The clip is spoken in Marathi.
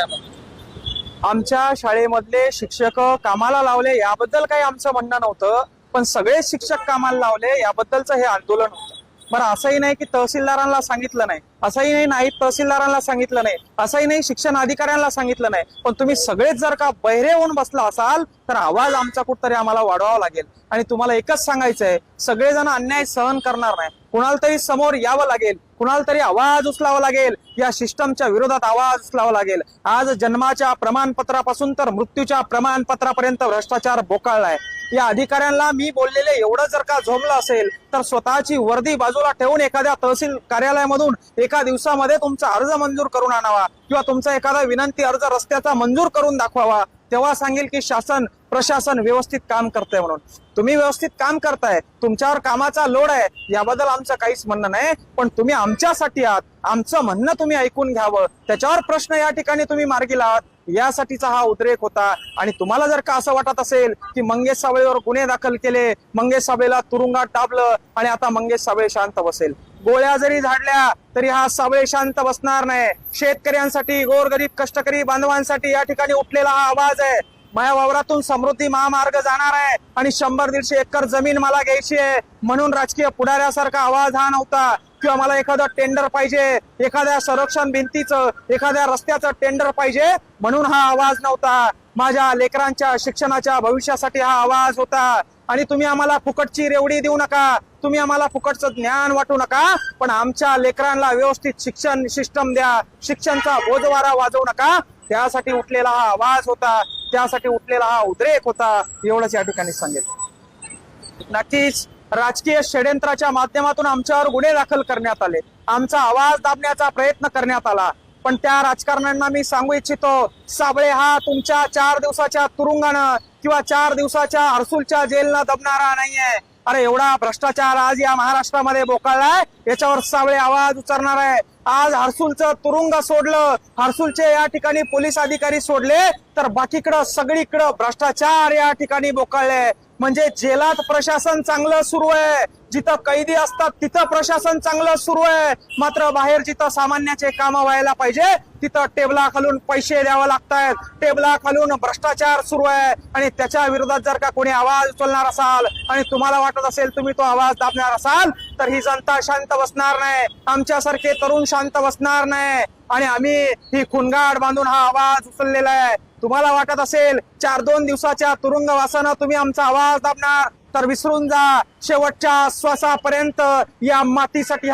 त्याबाबत? आमच्या शाळेमधले शिक्षक कामाला लावले याबद्दल काही आमचं म्हणणं नव्हतं, पण सगळे शिक्षक कामाला लावले याबद्दलचं हे आंदोलन होतं. बरं, असंही नाही की तहसीलदारांना सांगितलं नाही, असंही नाही नाईब तहसीलदारांना सांगितलं नाही, असंही नाही शिक्षण अधिकाऱ्यांना सांगितलं नाही, पण तुम्ही सगळेच जर का बहिरे होऊन बसला असाल तर आवाज आमचा कुठतरी आम्हाला वाढवावा लागेल. आणि तुम्हाला एकच सांगायचंय, सगळेजण अन्याय सहन करणार नाही, कुणाला तरी समोर यावं लागेल, कुणाला तरी आवाज उचलावा लागेल, या सिस्टमच्या विरोधात आवाज उचलावा लागेल. आज जन्माच्या प्रमाणपत्रापासून तर मृत्यूच्या प्रमाणपत्रापर्यंत भ्रष्टाचार बोकाळलाय. या अधिकाऱ्यांना मी बोललेले एवढं जर का झोंबलं असेल तर स्वतःची वर्दी बाजूला ठेवून एखाद्या तहसील कार्यालयामधून एका दिवसामध्ये तुमचा अर्ज मंजूर करून आणावा, किंवा तुमचा एखादा विनंती अर्ज रस्त्याचा मंजूर करून दाखवावा. तेव्हा सांगेल की शासन प्रशासन व्यवस्थित काम करतंय म्हणून. तुम्ही व्यवस्थित काम करताय, तुमच्यावर कामाचा लोड आहे, याबद्दल आमचं काहीच म्हणणं नाही, पण तुम्ही आमच्यासाठी आहात, आमचं म्हणणं तुम्ही ऐकून घ्यावं, त्याच्यावर प्रश्न या ठिकाणी तुम्ही मार्गी लावात, यासाठीचा हा उद्रेक होता. आणि तुम्हाला जर का असं वाटत असेल की मंगेश साबळेवर गुन्हे दाखल केले, मंगेश साबळेला तुरुंगात टाकलं आणि आता मंगेश साबळे शांत बसेल, गोळ्या जरी झाडल्या तरी हा साबळे शांत बसणार नाही. शेतकऱ्यांसाठी, गोरगरीब कष्टकरी बांधवांसाठी या ठिकाणी उठलेला हा आवाज आहे. माझ्या वावरातून समृद्धी महामार्ग जाणार आहे आणि 100-150 एकर जमीन मला घ्यायची आहे म्हणून राजकीय पुढाऱ्यासारखा आवाज हा नव्हता, किंवा मला एखादं टेंडर पाहिजे, एखाद्या संरक्षण भिंतीचं, एखाद्या रस्त्याचं टेंडर पाहिजे म्हणून हा आवाज नव्हता. माझ्या लेकरांच्या शिक्षणाच्या भविष्यासाठी हा आवाज होता. आणि तुम्ही आम्हाला फुकटची रेवडी देऊ नका, तुम्ही आम्हाला फुकटचं ज्ञान वाटू नका, पण आमच्या लेकरांना व्यवस्थित शिक्षण सिस्टम द्या, शिक्षणचा बोजवारा वाजवू नका. त्यासाठी उठलेला हा आवाज होता, त्यासाठी उठलेला हा उद्रेक होता, एवढंच या ठिकाणी सांगेल. नक्कीच राजकीय षड्यंत्राच्या माध्यमातून आमच्यावर गुन्हे दाखल करण्यात आले, आमचा आवाज दाबण्याचा प्रयत्न करण्यात आला, पण त्या राजकारण्यांना मी सांगू इच्छितो, साबळे हा तुमच्या 4 दिवसाच्या तुरुंगानं किंवा 4 दिवसाच्या हर्सुलच्या जेलनं दबणारा नाहीये. अरे एवढा भ्रष्टाचार आज या महाराष्ट्रामध्ये बोकाळलाय, याच्यावर साबळे आवाज उचलणार आहे. आज हर्सुलचं तुरुंग सोडलं, हर्सुलचे या ठिकाणी पोलीस अधिकारी सोडले, तर बाकीकडं सगळीकडं भ्रष्टाचार या ठिकाणी बोकाळले. म्हणजे जेलात प्रशासन चांगलं सुरू आहे, जिथं कैदी असतात तिथं प्रशासन चांगलं सुरू आहे, मात्र बाहेर जिथं सामान्याचे काम व्हायला पाहिजे तिथं टेबला खालून पैसे द्यावे लागतायत, टेबला खालून भ्रष्टाचार सुरू आहे. आणि त्याच्या विरोधात जर का कोणी आवाज उचलणार असाल आणि तुम्हाला वाटत असेल तुम्ही तो आवाज दाबणार असाल तर ही जनता शांत बसणार नाही, आमच्यासारखे तरुण शांत बसणार नाही. आणि आम्ही ही खुणगाड बांधून हा आवाज उचललेला आहे. तुम्हाला वाटत असेल 4-2 दिवसाच्या तुरुंगवासानं तुम्ही आमचा आवाज दाबणार तर विसरून जा, शेवटच्या श्वासापर्यंत या मातीसाठी